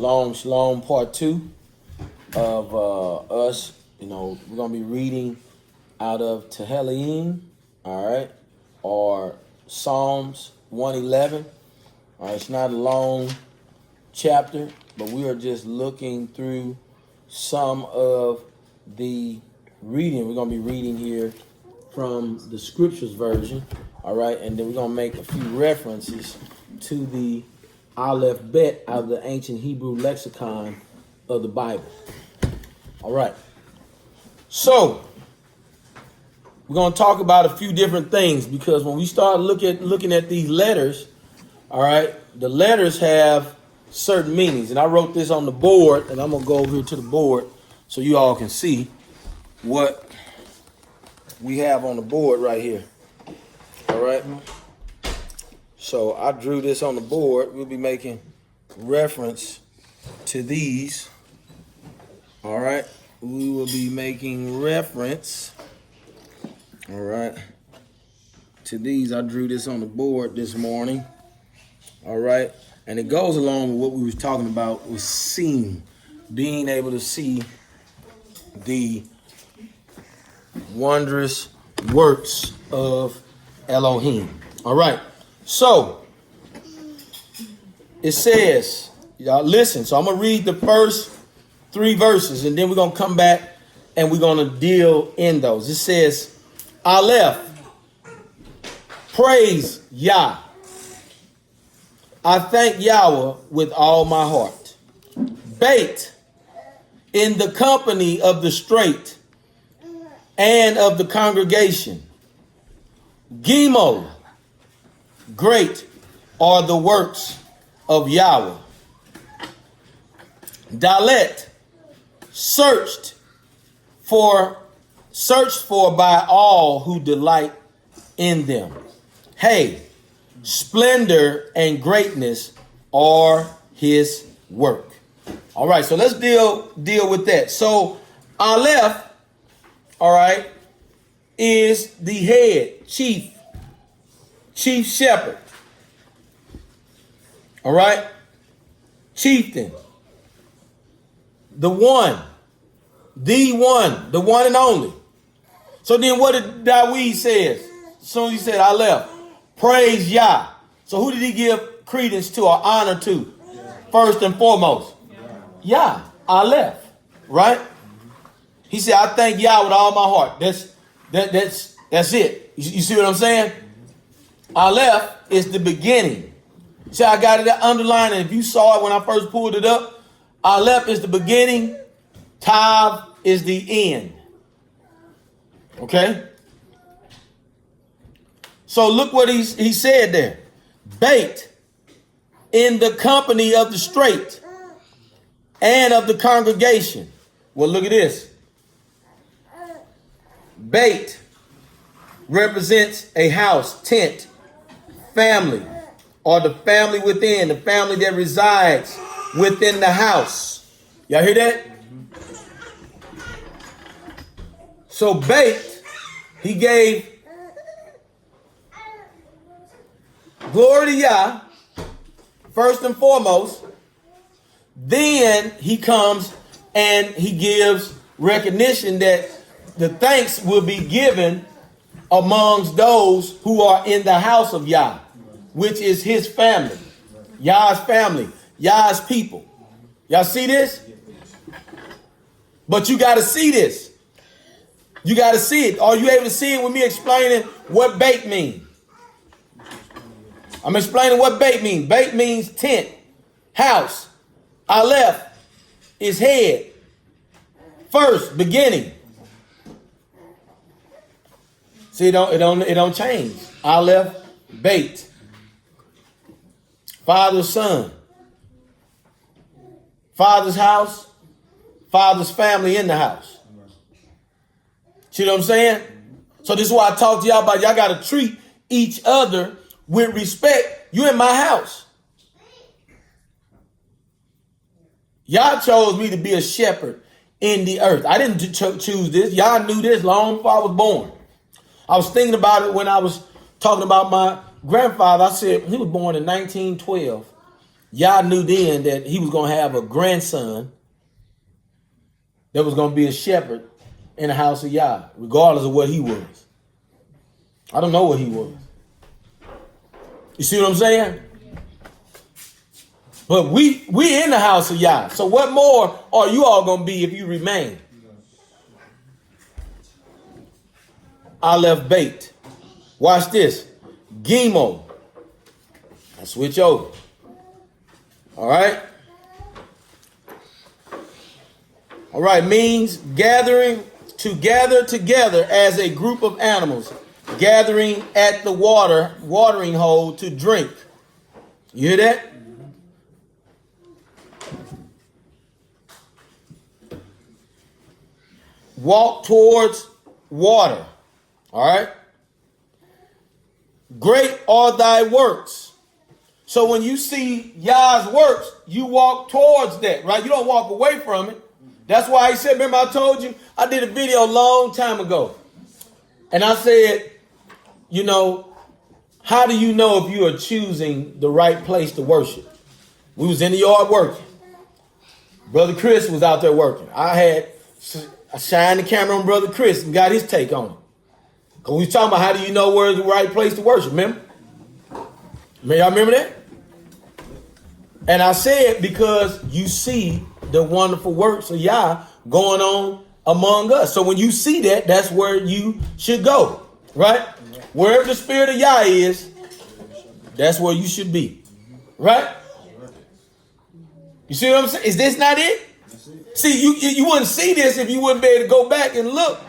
Shalom, Shalom, part 2 of us. We're going to be reading out of Tehillim, all right, or Psalms 111. All right, it's not a long chapter, but we are just looking through some of the reading. We're going to be reading here from the scriptures version, all right, and then we're going to make a few references to the Aleph Bet out of the ancient Hebrew lexicon of the Bible. All right. So we're going to talk about a few different things, because when we start looking at these letters, all right, the letters have certain meanings. And I wrote this on the board, and I'm going to go over here to the board so you all can see what we have on the board right here. All right. So I drew this on the board. We'll be making reference to these. All right. We will be making reference, all right, to these. I drew this on the board this morning. All right. And it goes along with what we was talking about with seeing, being able to see the wondrous works of Elohim. All right. So it says, y'all listen. So I'm going to read the first 3 verses, and then we're going to come back and we're going to deal in those. It says, Aleph, praise Yah. I thank Yahweh with all my heart. Bait, in the company of the straight and of the congregation. Gimel, great are the works of Yahweh. Dalet, searched for by all who delight in them. Hey, splendor and greatness are his work. All right, so let's deal with that. So Aleph, all right, is the head, chief shepherd. All right, chieftain, the one and only. So then what did Dawid says? As soon as he said Aleph, praise Yah. So who did he give credence to or honor to? First and foremost, Yah, Aleph, right? He said, I thank Yah with all my heart. That's it. You see what I'm saying? Aleph is the beginning. See, I got it underlined, and if you saw it when I first pulled it up, Aleph is the beginning, Tav is the end. Okay? So look what he said there. Bait, in the company of the straight and of the congregation. Well, look at this. Bait represents a house, tent, family, or the family within, the family that resides within the house. Y'all hear that? So Bait, he gave glory to Yah, first and foremost. Then he comes and he gives recognition that the thanks will be given amongst those who are in the house of Yah, which is his family, Yah's family, Yah's people. Y'all see this? But you got to see this. You got to see it. Are you able to see it with me explaining what bait means? I'm explaining what bait means. Bait means tent, house. Aleph is head. First, beginning. See, it don't change. Aleph, bait. Father's son. Father's house. Father's family in the house. See what I'm saying? So this is why I talk to y'all about y'all got to treat each other with respect. You in my house. Y'all chose me to be a shepherd in the earth. I didn't choose this. Y'all knew this long before I was born. I was thinking about it when I was talking about my grandfather. I said he was born in 1912. Yah knew then that he was going to have a grandson that was going to be a shepherd in the house of Yah, regardless of what he was. I don't know what he was. You see what I'm saying? But we in the house of Yah. So what more are you all going to be if you remain? Aleph Bait. Watch this. Gimo. I switch over. All right. All right. Means gathering, to gather together as a group of animals. Gathering at the watering hole to drink. You hear that? Walk towards water. All right. Great are thy works. So when you see Yah's works, you walk towards that, right? You don't walk away from it. That's why he said, remember I told you, I did a video a long time ago. And I said, you know, how do you know if you are choosing the right place to worship? We was in the yard working. Brother Chris was out there working. I shined the camera on Brother Chris and got his take on it. Because we was talking about how do you know where's the right place to worship, remember? Y'all remember that? And I said because you see the wonderful works of Yah going on among us. So when you see that, that's where you should go, right? Wherever the spirit of Yah is, that's where you should be, right? You see what I'm saying? Is this not it? See, you wouldn't see this if you wouldn't be able to go back and look.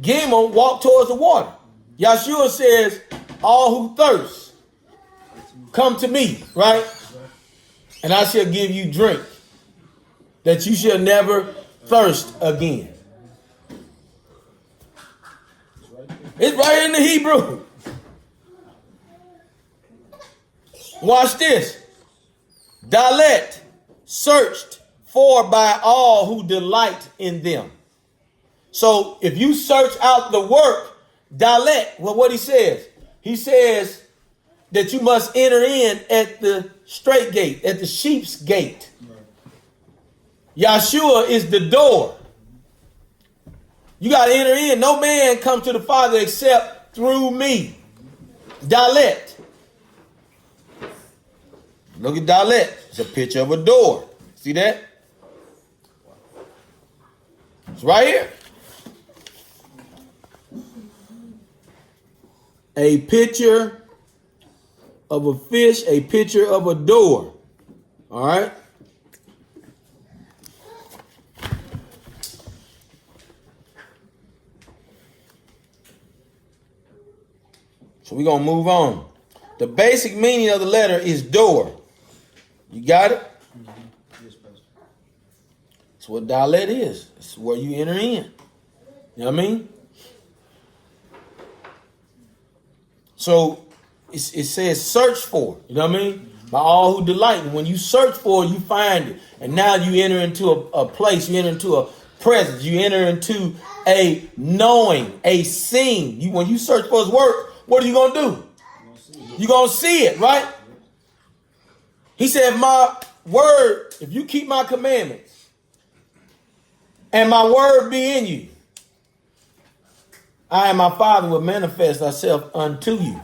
Gimel, walk towards the water. Yahshua says, all who thirst, come to me, right? And I shall give you drink, that you shall never thirst again. It's right in the Hebrew. Watch this. Dalet, searched for by all who delight in them. So if you search out the work, Dalet, well, what he says that you must enter in at the straight gate, at the sheep's gate. Yahshua is the door. You got to enter in. No man comes to the Father except through me. Dalet. Look at Dalet. It's a picture of a door. See that? It's right here. A picture of a fish, a picture of a door. All right? So we're going to move on. The basic meaning of the letter is door. You got it? Yes, Pastor. That's what Dalet is. It's where you enter in. You know what I mean? So it says search for. You know what I mean? By all who delight. And when you search for it, you find it. And now you enter into a place. You enter into a presence. You enter into a knowing, a seeing. When you search for his work, what are you going to do? You're going to see it, right? He said, my word, if you keep my commandments and my word be in you, I and my Father will manifest ourselves unto you.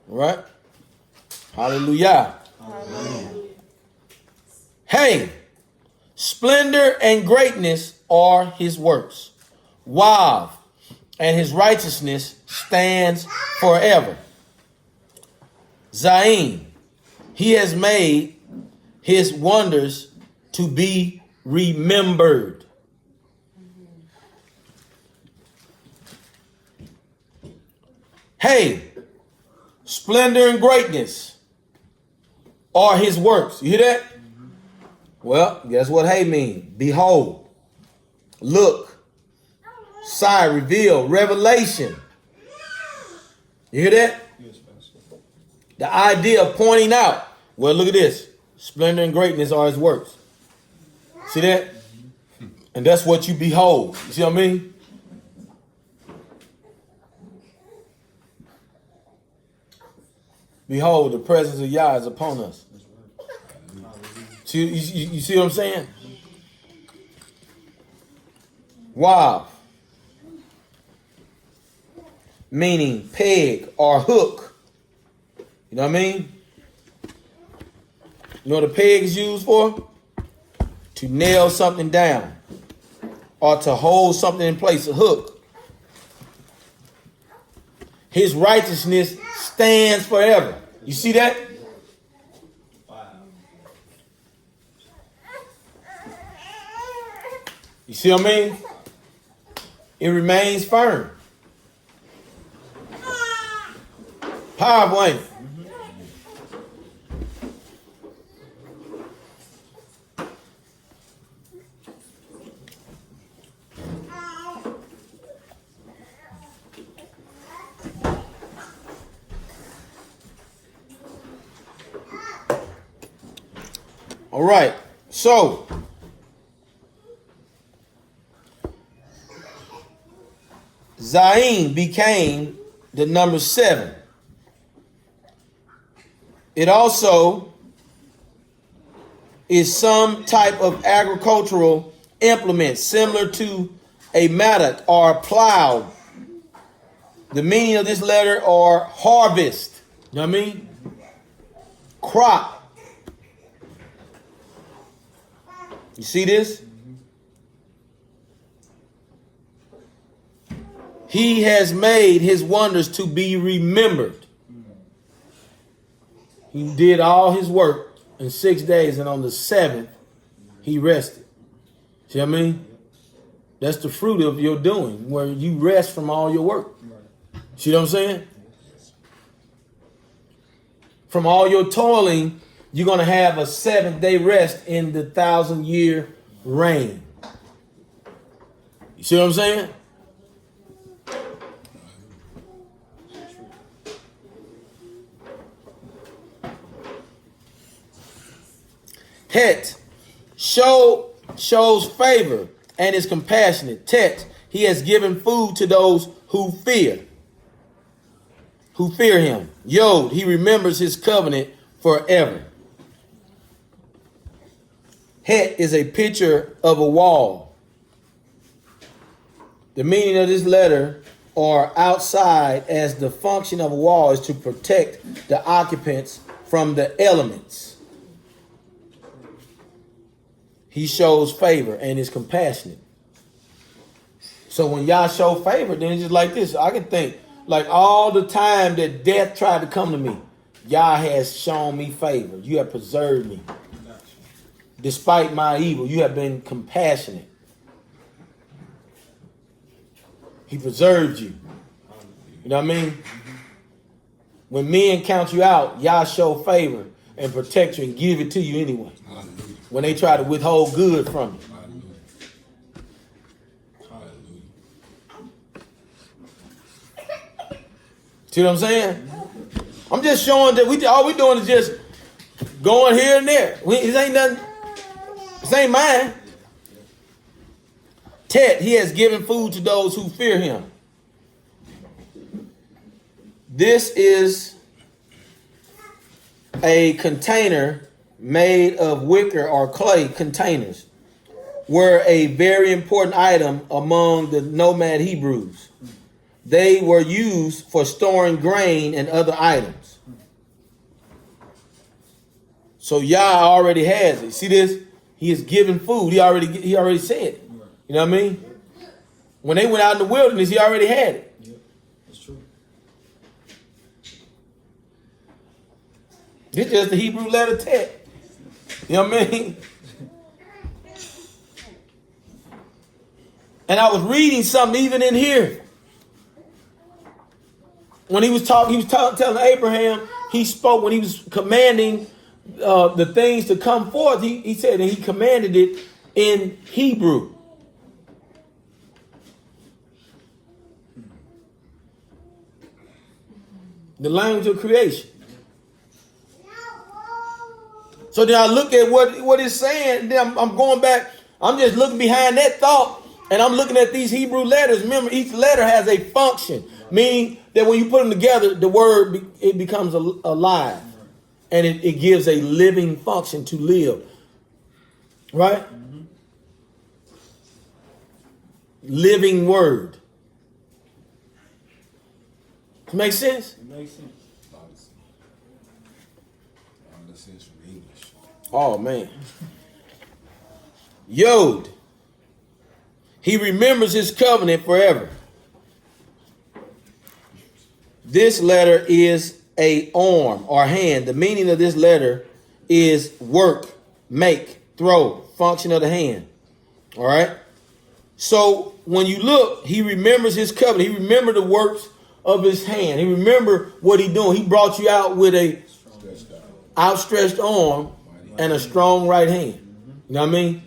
All right? Hallelujah. Amen. Hey, splendor and greatness are his works. Wow. And his righteousness stands forever. Zain, he has made his wonders to be remembered. Hey, splendor and greatness are his works. You hear that? Well, guess what hey means? Behold, look, sigh, reveal, revelation. You hear that? Yes, Pastor. The idea of pointing out. Well, look at this. Splendor and greatness are his works. See that? And that's what you behold. You see what I mean? Behold, the presence of Yah is upon us. That's right. Hallelujah. See, you see what I'm saying? Wav, meaning peg or hook. You know what I mean? You know what a peg is used for? To nail something down or to hold something in place, a hook. His righteousness stands forever. You see that? Wow. You see what I mean? It remains firm. Powerful, ain't it? All right, so Zayin became the number 7. It also is some type of agricultural implement similar to a mattock or plow. The meaning of this letter are harvest. You know what I mean? Crop. You see this? He has made his wonders to be remembered. He did all his work in 6 days, and on the 7th, he rested. See what I mean? That's the fruit of your doing, where you rest from all your work. See what I'm saying? From all your toiling, you're going to have a 7th-day rest in the 1,000-year reign. You see what I'm saying? Het shows favor and is compassionate. Tet, he has given food to those who fear him. Yod, he remembers his covenant forever. Het is a picture of a wall. The meaning of this letter or outside as the function of a wall is to protect the occupants from the elements. He shows favor and is compassionate. So when y'all show favor, then it's just like this. I can think, like all the time that death tried to come to me, Yah has shown me favor. You have preserved me. Despite my evil, you have been compassionate. He preserved you. You know what I mean? When men count you out, Yah show favor and protect you and give it to you anyway. When they try to withhold good from you. See what I'm saying? I'm just showing that all we doing is just going here and there. It ain't nothing. This ain't mine. Tet, he has given food to those who fear him. This is a container made of wicker or clay containers. Were a very important item among the nomad Hebrews. They were used for storing grain and other items. So Yah already has it. See this? He is giving food. He already said it. You know what I mean? When they went out in the wilderness, he already had it. Yeah, that's true. It's just the Hebrew letter Tet. You know what I mean? And I was reading something even in here. When he was telling Abraham, he spoke when he was commanding the things to come forth. He said, and he commanded it in Hebrew. The language of creation. So then I look at what it's saying. Then I'm going back. I'm just looking behind that thought. And I'm looking at these Hebrew letters. Remember, each letter has a function. Meaning that when you put them together, the word it becomes alive, and it gives a living function to live. Right? Living word. Make sense? It makes sense. A lot of sense from English. Oh man. Yod. He remembers his covenant forever. This letter is a arm or hand. The meaning of this letter is work, make, throw, function of the hand. All right. So when you look, he remembers his covenant. He remembered the works of his hand. He remembered what he doing. He brought you out with a outstretched arm and a strong right hand. You know what I mean?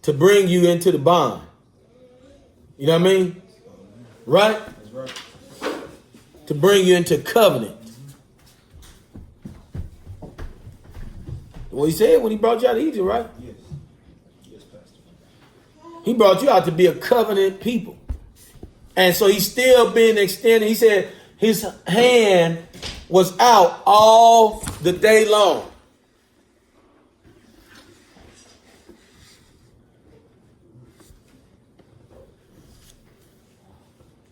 To bring you into the bond. You know what I mean? Right? That's right. To bring you into covenant. What he said when he brought you out of Egypt, right? Yes. Yes, Pastor. He brought you out to be a covenant people. And so he's still being extended. He said his hand was out all the day long.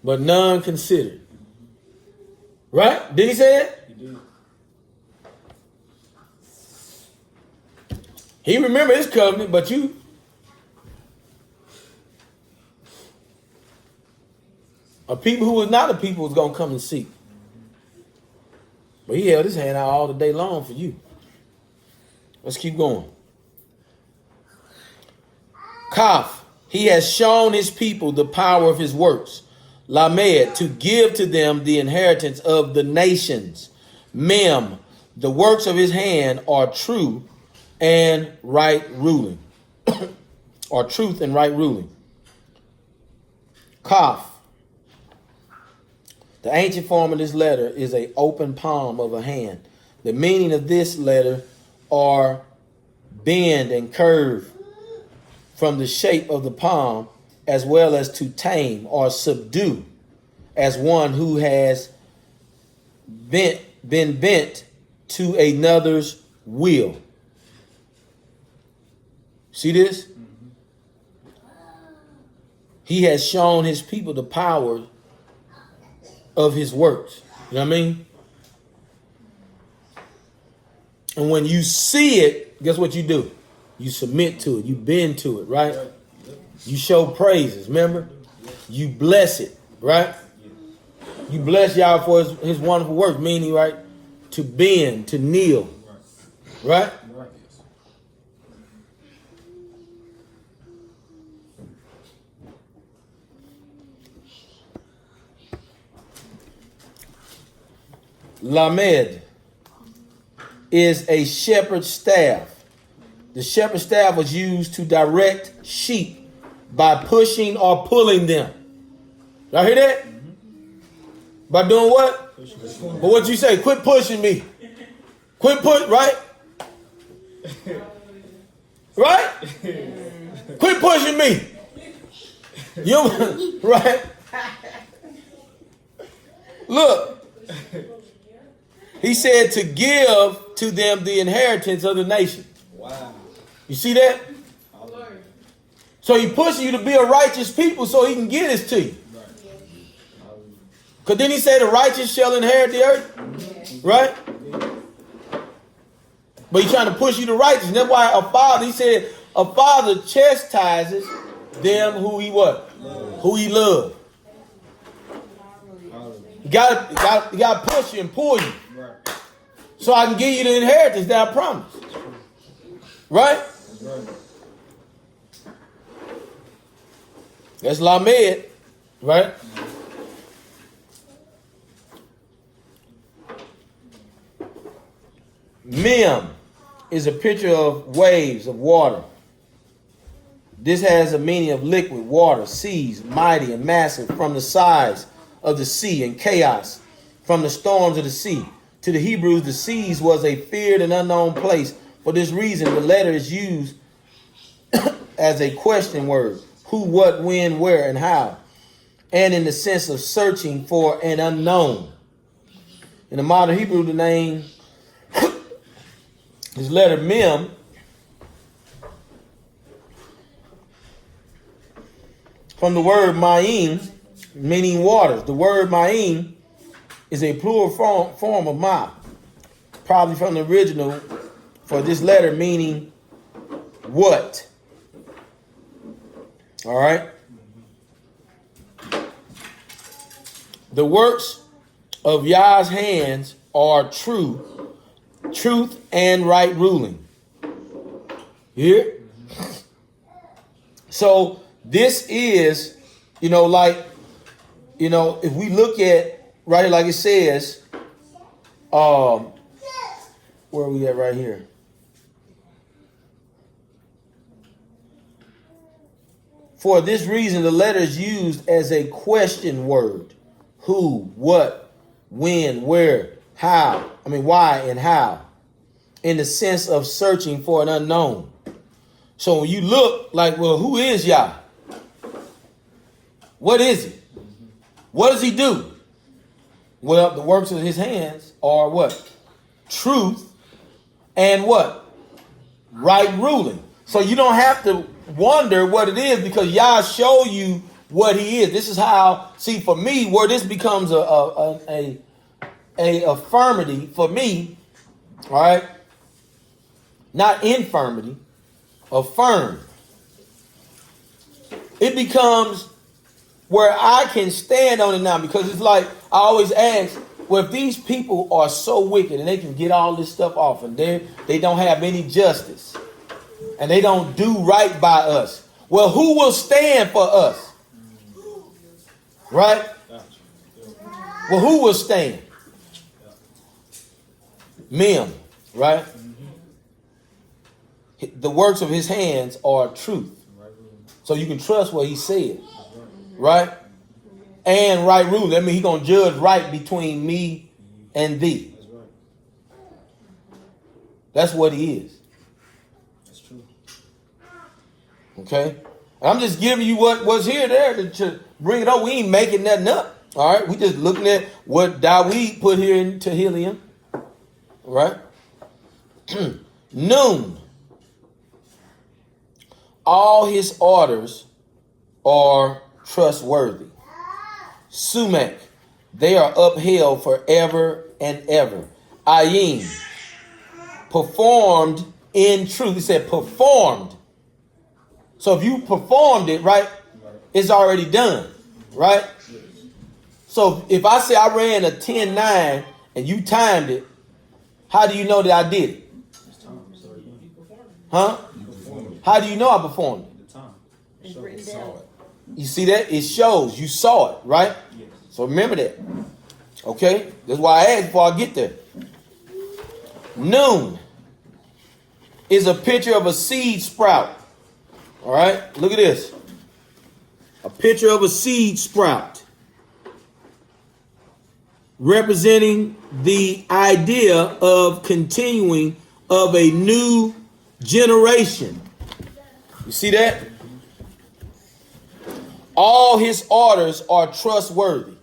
But none considered. Right? Did he say it? He did. He remembered his covenant, but you. A people who was not a people was going to come and seek. But he held his hand out all the day long for you. Let's keep going. Kaf. He has shown his people the power of his works. Lamed, to give to them the inheritance of the nations. Mem, the works of his hand are true and right ruling. Or truth and right ruling. Kaf. The ancient form of this letter is an open palm of a hand. The meaning of this letter are bend and curve from the shape of the palm, as well as to tame or subdue, as one who has been bent to another's will. See this? He has shown his people the power of his works. You know what I mean? And when you see it, guess what you do? You submit to it. You bend to it, right? You show praises, remember? You bless it, right? You bless y'all for his wonderful work, meaning, right? To bend, to kneel, right? Lamed is a shepherd's staff. The shepherd's staff was used to direct sheep by pushing or pulling them. Y'all hear that? By doing what? But what you say? Quit pushing me. Quit right? Right? Quit pushing me. You right? Look. He said to give to them the inheritance of the nation. Wow. You see that? So he pushes you to be a righteous people so he can get this to you. Because then he said the righteous shall inherit the earth. Right? But he's trying to push you to righteousness. That's why a father, he said, a father chastises them who he what? Who he loves. You got to push you and pull you. So I can give you the inheritance that I promised. Right? That's Lamed. Right? Mem is a picture of waves of water. This has a meaning of liquid, water, seas, mighty and massive, from the size of the sea, and chaos from the storms of the sea. To the Hebrews, the seas was a feared and unknown place. For this reason, the letter is used as a question word. Who, what, when, where, and how. and in the sense of searching for an unknown. In the modern Hebrew, the name is letter mem. From the word ma'im, meaning waters. The word ma'im is a plural form of ma, probably from the original for this letter meaning what. All right. The works of Yah's hands are truth and right ruling. Here. So this is, if we look at, right, like it says, where are we at right here? For this reason, the letter is used as a question word. Who, what, when, where, how. Why and how. In the sense of searching for an unknown. So when you look like, well, who is Yah? What is he? What does he do? Well, the works of his hands are what? Truth and what? Right ruling. So you don't have to wonder what it is because Yah show you what he is. This is how, see, for me, where this becomes a affirmity for me, all right? Not infirmity, affirm. It becomes where I can stand on it now because it's like I always ask, well, if these people are so wicked and they can get all this stuff off and they don't have any justice and they don't do right by us, well, who will stand for us? Right? Well, who will stand? Mem, right? The works of his hands are truth. So you can trust what he said. Right? And right rule. That means he's going to judge right between me and thee. That's what he is. That's true. Okay? I'm just giving you what's here there to bring it up. We ain't making nothing up. All right? We just looking at what Dawid put here in Tehillim. All right? Noon. All his orders are trustworthy. Sumek. They are upheld forever and ever. Ayin. Performed in truth. He said performed. So if you performed it, right, it's already done, right? So if I say I ran a 10-9 and you timed it, how do you know that I did it? Huh? How do you know I performed it? The time. It's written down. You see that? It shows. You saw it, right? Yes. So remember that. Okay? That's why I asked before I get there. Noon is a picture of a seed sprout. All right? Look at this. A picture of a seed sprout. Representing the idea of continuing of a new generation. You see that? All his orders are trustworthy.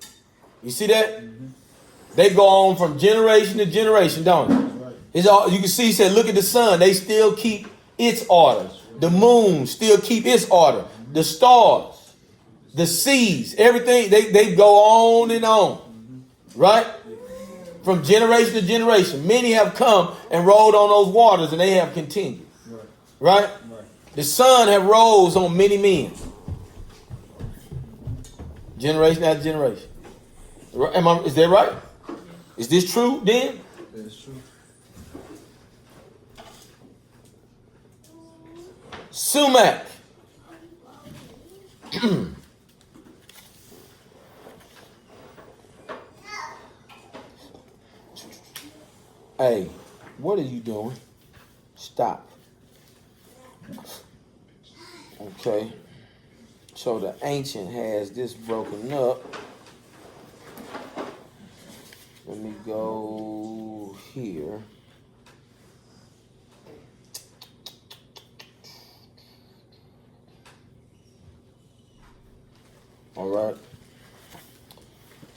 You see that? They go on from generation to generation, don't they? It's all, you can see, he said, look at the sun. They still keep its order. The moon still keep its order. The stars, the seas, everything, they go on and on. Right? From generation to generation. Many have come and rolled on those waters and they have continued. Right? The sun have rose on many men. Generation after generation. Is that right? Is this true then? That's true. Sumac. Hey, what are you doing? Stop. Okay. So the ancient has this broken up. Let me go here. All right.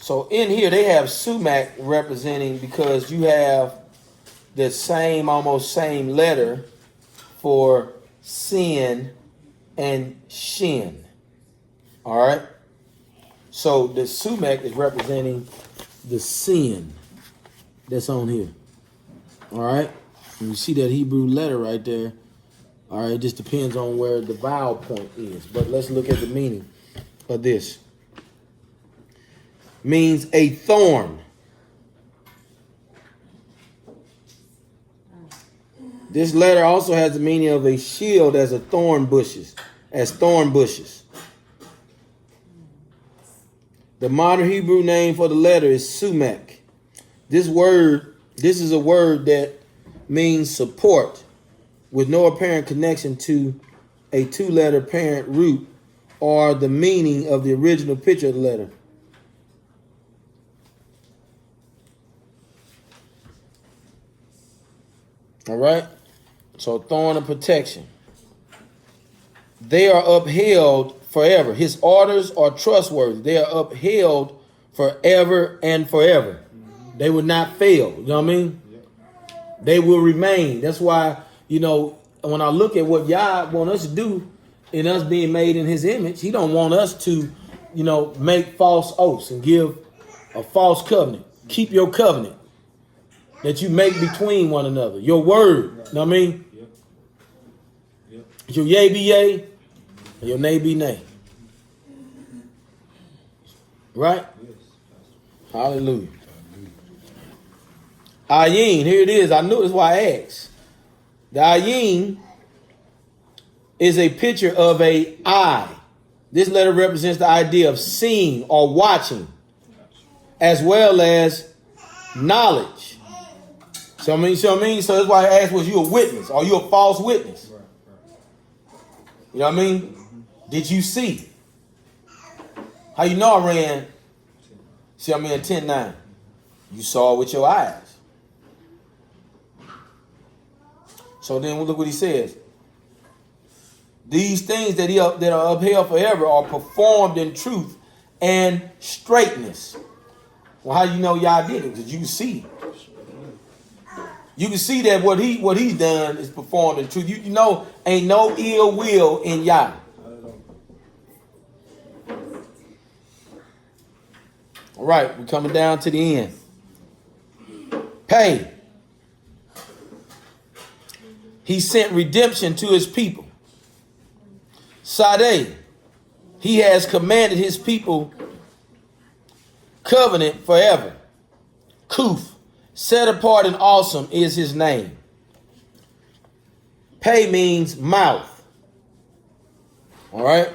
So in here they have sumac representing, because you have the same, almost same letter for sin and shin. All right. So the sumac is representing the sin that's on here. All right. And you see that Hebrew letter right there. All right. It just depends on where the vowel point is. But let's look at the meaning of this. Means a thorn. This letter also has the meaning of a shield as thorn bushes. The modern Hebrew name for the letter is sumac. This is a word that means support with no apparent connection to a two-letter parent root or the meaning of the original picture of the letter. All right. So thorn of protection. They are upheld forever. His orders are trustworthy. They are upheld forever and forever. They will not fail. You know what I mean? They will remain. That's why, when I look at what Yah want us to do in us being made in his image, he don't want us to, make false oaths and give a false covenant. Keep your covenant that you make between one another. Your word. You know what I mean? Your yea be yea, and your nay be nay. Right? Hallelujah. Ayin, here it is. I knew that's why I asked. The ayin is a picture of a eye. This letter represents the idea of seeing or watching, as well as knowledge. So that's why I asked, was you a witness? Are you a false witness? You know what I mean? Did you see? How you know I ran? See, I'm in 10:9. You saw it with your eyes. So then look what he says. These things that are upheld forever are performed in truth and straightness. Well, how you know Yah did it? Because you can see. You can see that what he's done is performed in truth. You know, ain't no ill will in Yah. All right, we're coming down to the end. Pay. He sent redemption to his people. Sadeh. He has commanded his people covenant forever. Kuf. Set apart and awesome is his name. Pei means mouth. All right.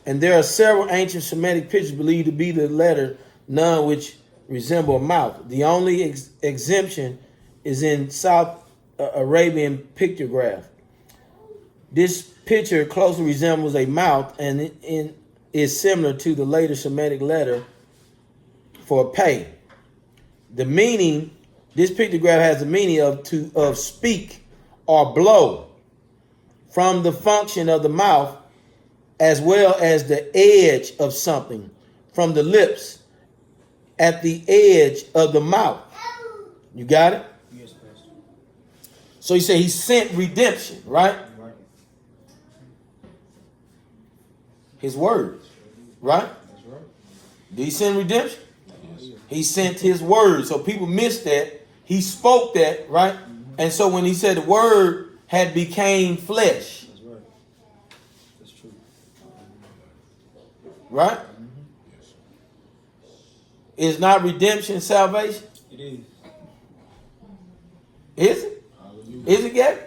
And there are several ancient Semitic pictures believed to be the letter, none which resemble a mouth. The only exemption is in South Arabian pictograph. This picture closely resembles a mouth and it is similar to the later Semitic letter for pay. The meaning, this pictograph has the meaning of speak or blow from the function of the mouth, as well as the edge of something from the lips at the edge of the mouth. You got it? Yes, Pastor. So you say he sent redemption, right? Right. His word, right? That's right. Did he send redemption? He sent his word. So people missed that. He spoke that, right? And so when he said the word had became flesh. That's right. That's true. Right? Is not redemption salvation? It is. Is it? Hallelujah. Is it yet?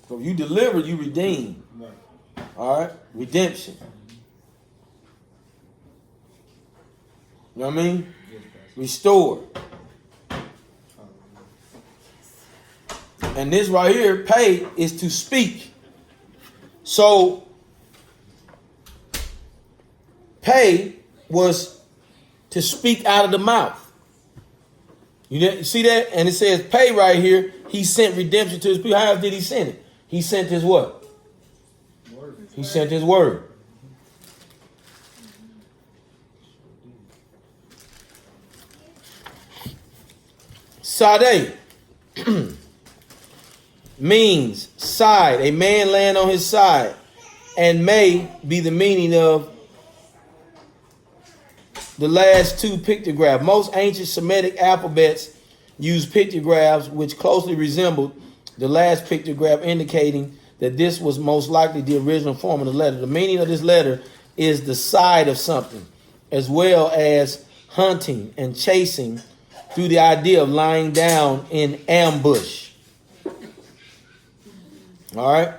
So if you deliver, you redeem. Right. All right? Redemption. You know what I mean? Yes, Pastor. Restore. And this right here, pay, is to speak. So, pay was to speak out of the mouth. You didn't see that? And it says pay right here. He sent redemption to his people. How did he send it? He sent his what? Word. He sent his word. Sade means side, a man laying on his side, and may be the meaning of the last two pictographs. Most ancient Semitic alphabets use pictographs which closely resembled the last pictograph, indicating that this was most likely the original form of the letter. The meaning of this letter is the side of something, as well as hunting and chasing, through the idea of lying down in ambush. All right?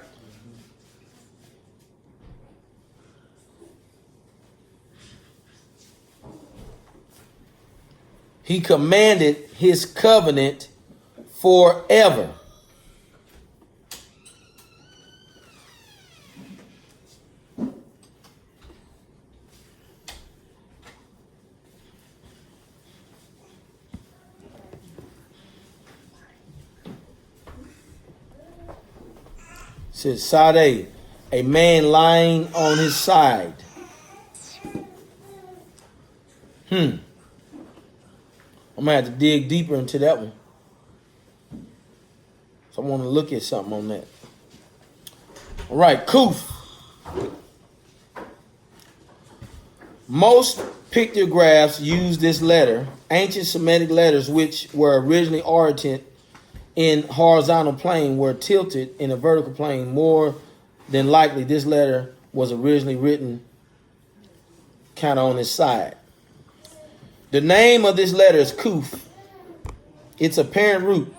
He commanded his covenant forever. Says Sade, a man lying on his side. I'm gonna have to dig deeper into that one. So I want to look at something on that. All right, Kuf. Most pictographs use this letter. Ancient Semitic letters, which were originally oriented in horizontal plane, were tilted in a vertical plane. More than likely, this letter was originally written kind of on its side. The name of this letter is Kuf. It's a parent root.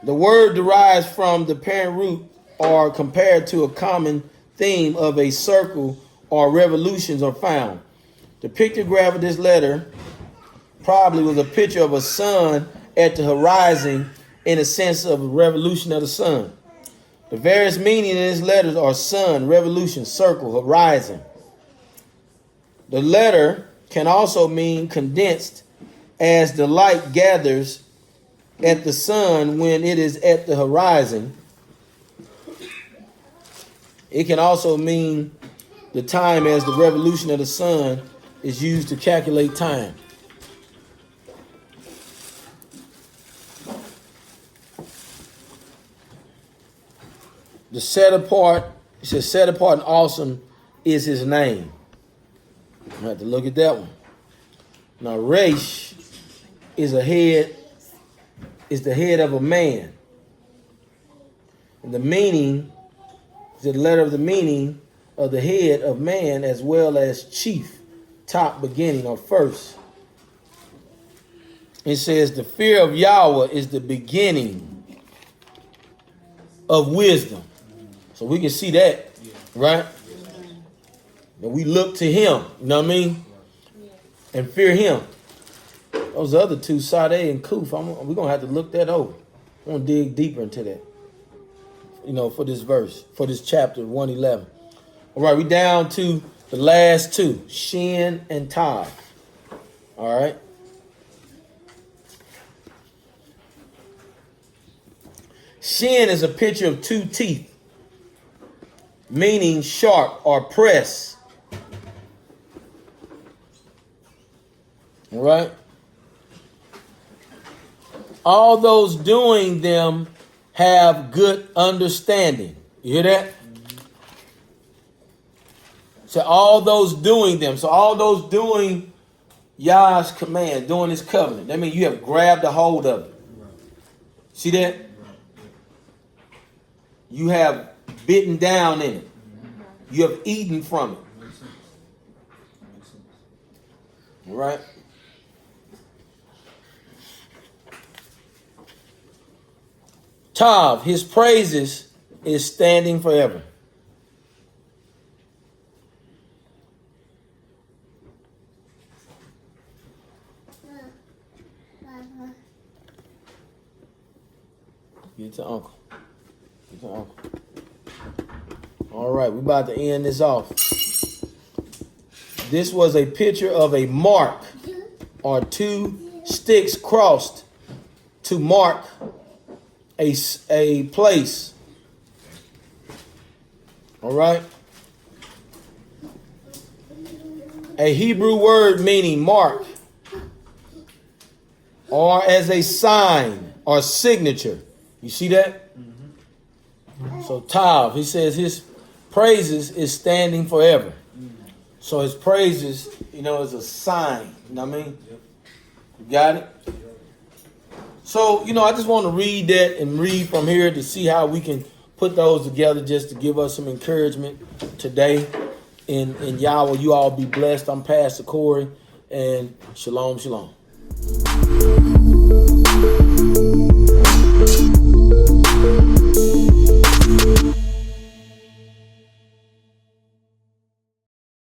The word derives from the parent root or compared to a common theme of a circle or revolutions are found. The pictograph of this letter probably was a picture of a sun at the horizon in a sense of a revolution of the sun. The various meanings in these letters are sun, revolution, circle, horizon. The letter can also mean condensed, as the light gathers at the sun when it is at the horizon. It can also mean the time, as the revolution of the sun is used to calculate time. The set apart, it says set apart and awesome is his name. I have to look at that one. Now, Resh is the head of a man. And the meaning is the letter of the meaning of the head of man, as well as chief, top, beginning, or first. It says the fear of Yahweh is the beginning of wisdom. So we can see that, right? That we look to him, you know what I mean? And fear him. Those other two, Sade and Kuf, we're going to have to look that over. We're going to dig deeper into that, for this verse, for this chapter 111. All right, we down to the last two, Shin and Tav. All right. Shin is a picture of two teeth, meaning sharp or press. All right. All those doing them have good understanding. You hear that? So all those doing them. So all those doing Yah's command, doing his covenant. That means you have grabbed a hold of it. See that? You have bitten down in it. You have eaten from it. All right? Tav, his praises is standing forever. Get to Uncle. Get to Uncle. All right, we're about to end this off. This was a picture of a mark are two sticks crossed to mark a place. All right. A Hebrew word meaning mark, or as a sign or signature. You see that? Mm-hmm. So Tav, he says his praises is standing forever. Mm-hmm. So his praises, is a sign. You know what I mean? Yep. You got it? Yep. So, I just want to read that and read from here to see how we can put those together just to give us some encouragement today. In Yahweh, you all be blessed. I'm Pastor Corey, and shalom, shalom.